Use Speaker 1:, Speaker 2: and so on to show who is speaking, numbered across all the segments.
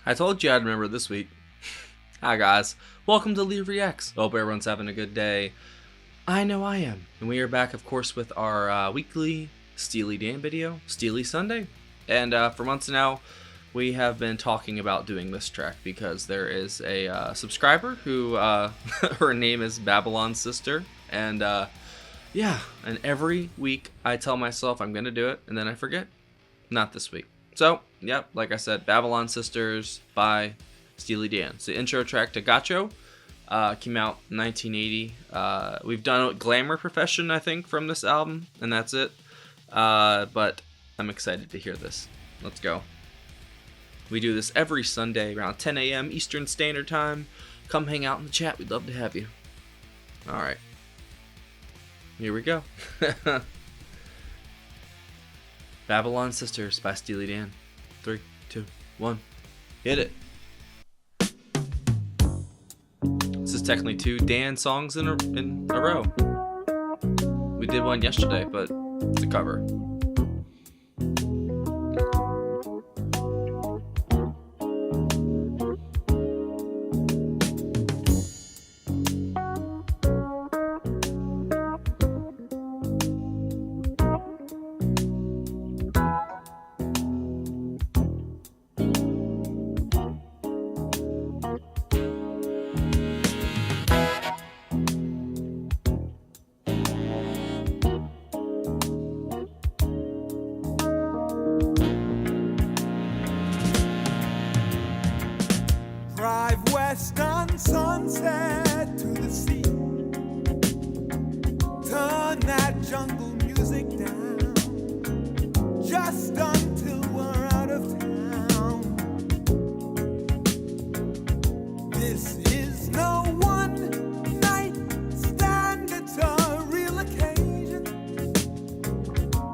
Speaker 1: I told you I'd remember this week. Hi guys, welcome to Lee Reacts. Hope everyone's having a good day. I know I am. And we are back, of course, with our weekly Steely Dan video, Steely Sunday. And for months now, we have been talking about doing this track because there is a subscriber who, her name is Babylon's Sister. And yeah, and every week I tell myself I'm going to do it, and then I forget. Not this week. So, yep, like I said, Babylon Sisters by Steely Dan. It's the intro track to Gacho. Came out in 1980. We've done Glamour Profession, I think, from this album, and that's it. But I'm excited to hear this. Let's go. We do this every Sunday around 10 a.m. Eastern Standard Time. Come hang out in the chat. We'd love to have you. All right. Here we go. Babylon Sisters by Steely Dan. 3, 2, 1. Hit it. This is technically 2 Dan songs in a row. We did one yesterday, but it's a cover.
Speaker 2: Drive west on Sunset to the sea. Turn that jungle music down, just until we're out of town. This is no one night stand, it's a real occasion.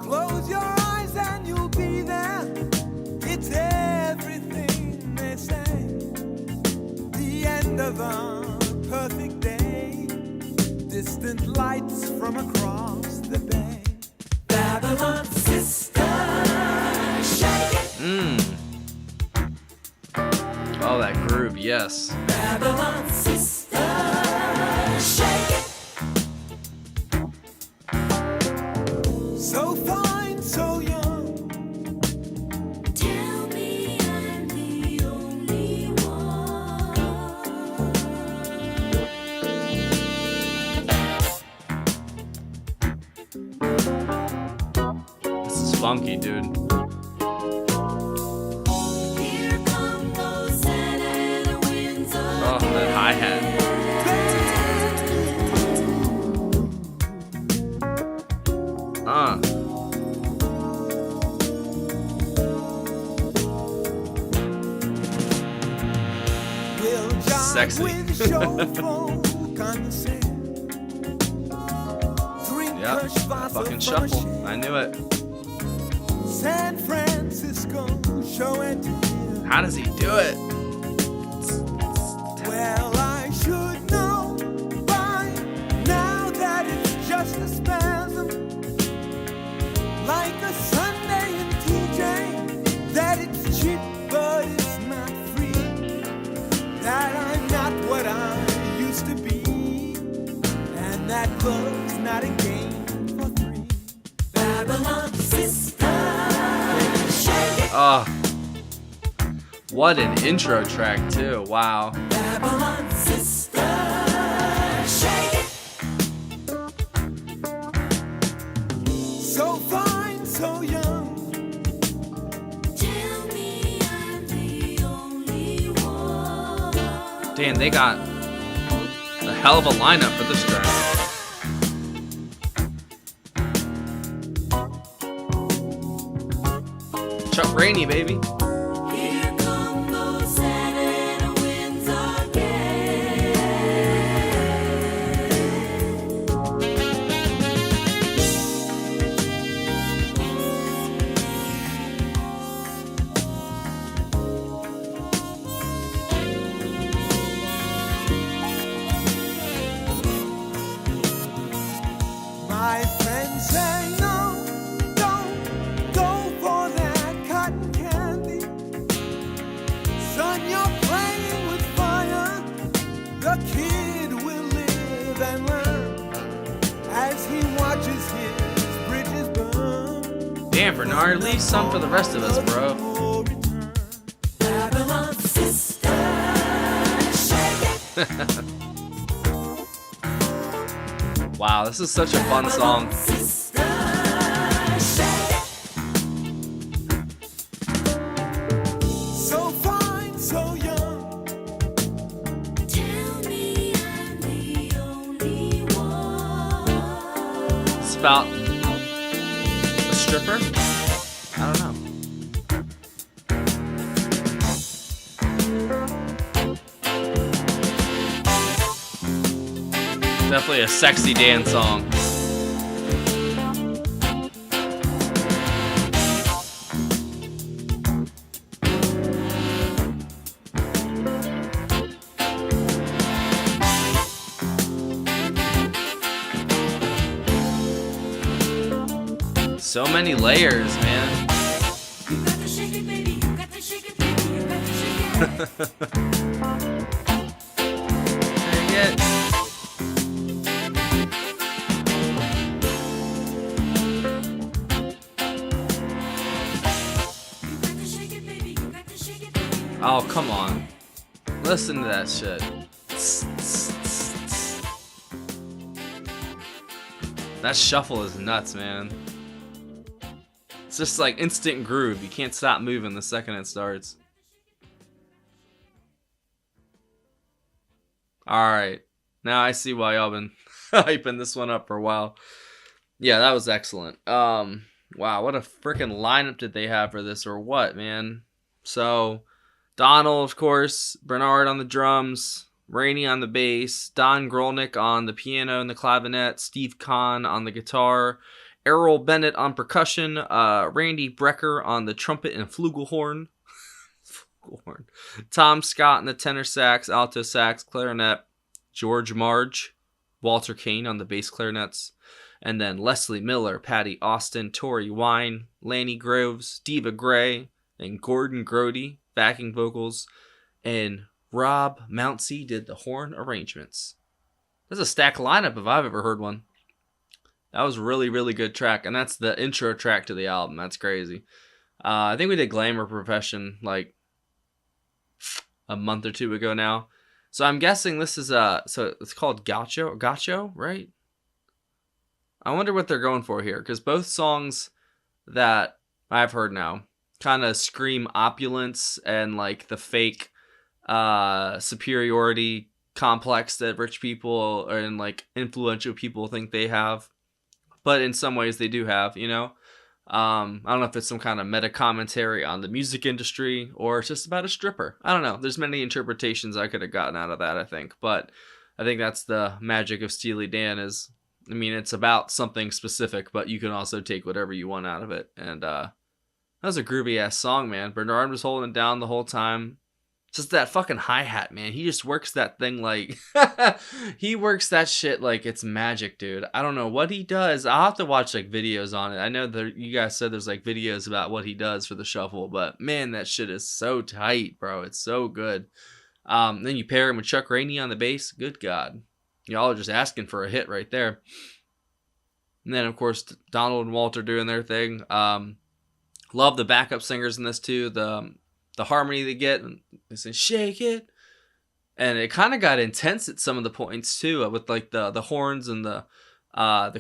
Speaker 2: Close your eyes and you'll be there. It's everything they say. End of a perfect day, distant lights from across the bay. Babylon Sister, shake it.
Speaker 1: Oh, that groove, yes.
Speaker 2: Babylon Sister, shake it. So fine, so young. Tell me I'm the only one.
Speaker 1: This is funky, dude.
Speaker 2: Here come those Santa Ana winds of
Speaker 1: Oh, that hi-hat.
Speaker 2: We'll jive
Speaker 1: Sexy.
Speaker 2: with showfolk on the sand. Drink
Speaker 1: Yep,
Speaker 2: a Schwarzer
Speaker 1: fucking
Speaker 2: from a
Speaker 1: shuffle.
Speaker 2: shed.
Speaker 1: I knew it.
Speaker 2: San Francisco show and tell.
Speaker 1: How does he do it?
Speaker 2: Well, I should know by now that it's just a spasm, like a Sunday in TJ, that it's cheap but it's not free, that I'm not what I used to be, and that love's not a game for 3. Babylon Sister, shake it.
Speaker 1: Oh, what an intro track too. Wow.
Speaker 2: Babylon Sister, shake it. So fine, so young. Tell me I'm the only one.
Speaker 1: Dan, they got a hell of a lineup for this track. Chuck Rainey, baby.
Speaker 2: Here come those Santa Ana winds again. My friends say no, don't go for that cotton candy.
Speaker 1: Damn, Bernard, leave some for the rest of us, bro.
Speaker 2: Babylon sister, shake it.
Speaker 1: Wow, this is such a fun song.
Speaker 2: Sister, shake it. So fine, so young. Tell me I'm the only one.
Speaker 1: It's about a stripper? I don't know. Definitely a sexy dance song. So many layers, man.
Speaker 2: You got to shake it, baby. You got to shake it, baby. You got to shake it.
Speaker 1: Dang it.
Speaker 2: You got to shake it, baby. You got to shake it, baby.
Speaker 1: Oh, come on. Listen to that shit. That shuffle is nuts, man. It's just like instant groove. You can't stop moving the second it starts. Alright. Now I see why y'all been hyping this one up for a while. Yeah, that was excellent. Wow, what a freaking lineup did they have for this or what, man? So, Donald, of course, Bernard on the drums, Rainey on the bass, Don Grolnick on the piano and the clavinet, Steve Kahn on the guitar, Errol Bennett on percussion, Randy Brecker on the trumpet and flugelhorn, Tom Scott on the tenor sax, alto sax, clarinet, George Marge, Walter Kane on the bass clarinets, and then Leslie Miller, Patty Austin, Tori Wine, Lanny Groves, Diva Gray, and Gordon Grody, backing vocals, and Rob Mountsie did the horn arrangements. That's a stacked lineup if I've ever heard one. That was a really, really good track, and that's the intro track to the album. That's crazy. I think we did Glamour Profession like a month or two ago now. So I'm guessing this is so it's called Gaucho, right? I wonder what they're going for here, because both songs that I've heard now kind of scream opulence and like the fake superiority complex that rich people and like influential people think they have. But in some ways they do have, you know. I don't know if it's some kind of meta commentary on the music industry or it's just about a stripper. I don't know. There's many interpretations I could have gotten out of that, I think. But I think that's the magic of Steely Dan is, I mean, it's about something specific, but you can also take whatever you want out of it. And that was a groovy ass song, man. Bernard was holding it down the whole time. Just that fucking hi-hat, man. He just works that thing like... he works that shit like it's magic, dude. I don't know what he does. I'll have to watch like videos on it. I know that you guys said there's like videos about what he does for the shuffle, but man, that shit is so tight, bro. It's so good. Then you pair him with Chuck Rainey on the bass. Good God. Y'all are just asking for a hit right there. And then, of course, Donald and Walter doing their thing. Love the backup singers in this, too. The harmony they get, and they say shake it, and it kind of got intense at some of the points too, with like the horns and the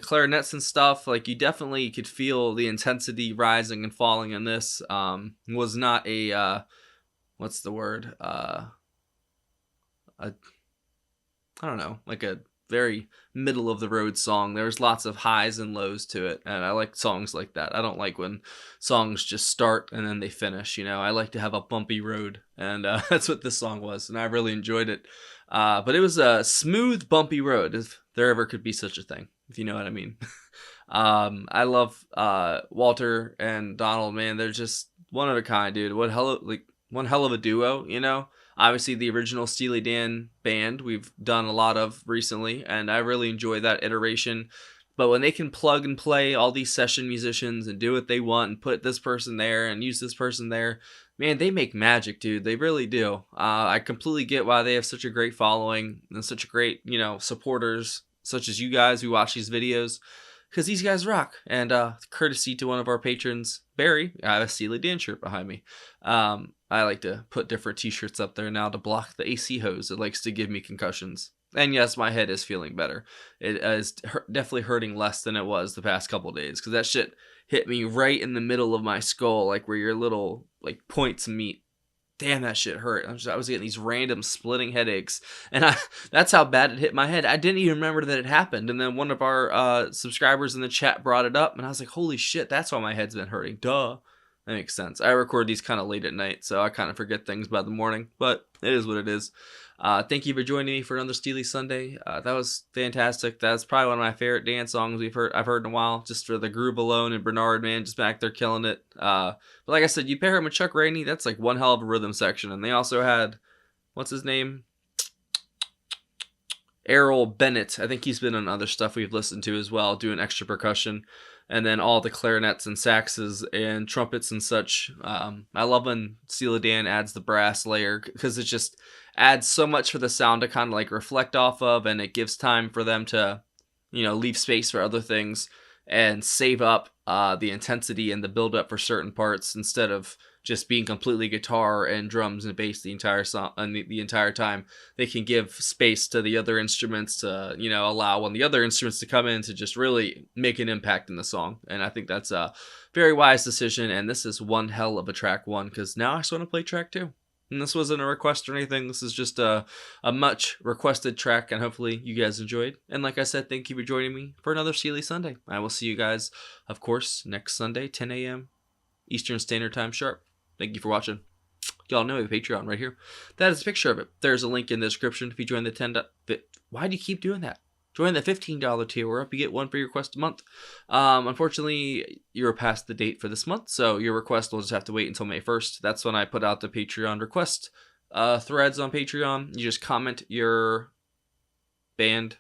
Speaker 1: clarinets and stuff. Like you definitely could feel the intensity rising and falling in this. Was not a what's the word? I don't know, like a very middle of the road song. There's lots of highs and lows to it, and I like songs like that. I don't like when songs just start and then they finish, you know. I like to have a bumpy road, and that's what this song was, and I really enjoyed it. But it was a smooth, bumpy road, if there ever could be such a thing, if you know what I mean. I love Walter and Donald, man. They're just one of a kind, dude. One hell of a duo, you know. Obviously, the original Steely Dan band we've done a lot of recently, and I really enjoy that iteration. But when they can plug and play all these session musicians and do what they want and put this person there and use this person there, man, they make magic, dude. They really do. I completely get why they have such a great following and such a great, you know, supporters such as you guys who watch these videos. because these guys rock. And courtesy to one of our patrons, Barry, I have a Steely Dan shirt behind me. I like to put different t-shirts up there now to block the AC hose. It likes to give me concussions. And yes, my head is feeling better. It is definitely hurting less than it was the past couple days, because that shit hit me right in the middle of my skull, like where your little like points meet. Damn, that shit hurt. I was getting these random splitting headaches, and that's how bad it hit my head. I didn't even remember that it happened, and then one of our subscribers in the chat brought it up, and I was like, holy shit, that's why my head's been hurting. Duh. That makes sense. I record these kind of late at night, so I kind of forget things by the morning, but it is what it is. Thank you for joining me for another Steely Sunday. That was fantastic. That's probably one of my favorite dance songs I've heard in a while, just for the groove alone, and Bernard, man, just back there killing it. But like I said, you pair him with Chuck Rainey, that's like one hell of a rhythm section. And they also had, what's his name? Errol Bennett. I think he's been on other stuff we've listened to as well, doing extra percussion. And then all the clarinets and saxes and trumpets and such. I love when Steely Dan adds the brass layer, because it just adds so much for the sound to kind of like reflect off of, and it gives time for them to, leave space for other things and save up the intensity and the build up for certain parts, instead of just being completely guitar and drums and bass the entire song and the entire time. They can give space to the other instruments to, allow one of the other instruments to come in to just really make an impact in the song. And I think that's a very wise decision. And this is one hell of a track one, because now I just want to play track 2. And this wasn't a request or anything. This is just a much requested track, and hopefully you guys enjoyed. And like I said, thank you for joining me for another Steely Sunday. I will see you guys, of course, next Sunday, 10 a.m. Eastern Standard Time sharp. Thank you for watching. Y'all know we have a Patreon right here. That is a picture of it. There's a link in the description if you join the Why do you keep doing that? Join the $15 tier. We're up. You get one free request a month. Unfortunately, you're past the date for this month, so your request will just have to wait until May 1st. That's when I put out the Patreon request threads on Patreon. You just comment your band,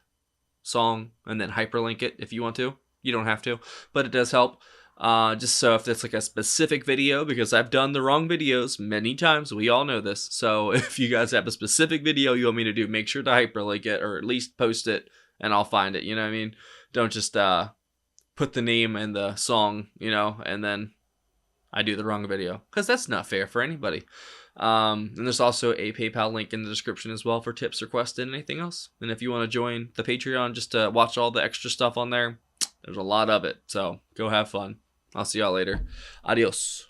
Speaker 1: song, and then hyperlink it if you want to. You don't have to, but it does help. Just so if it's like a specific video, because I've done the wrong videos many times, we all know this. So if you guys have a specific video you want me to do, make sure to hyperlink it, or at least post it, and I'll find it. You know what I mean? Don't just put the name and the song, and then I do the wrong video, because that's not fair for anybody. And there's also a PayPal link in the description as well for tips requested and anything else. And if you want to join the Patreon just to watch all the extra stuff on there, there's a lot of it. So go have fun. I'll see y'all later. Adios.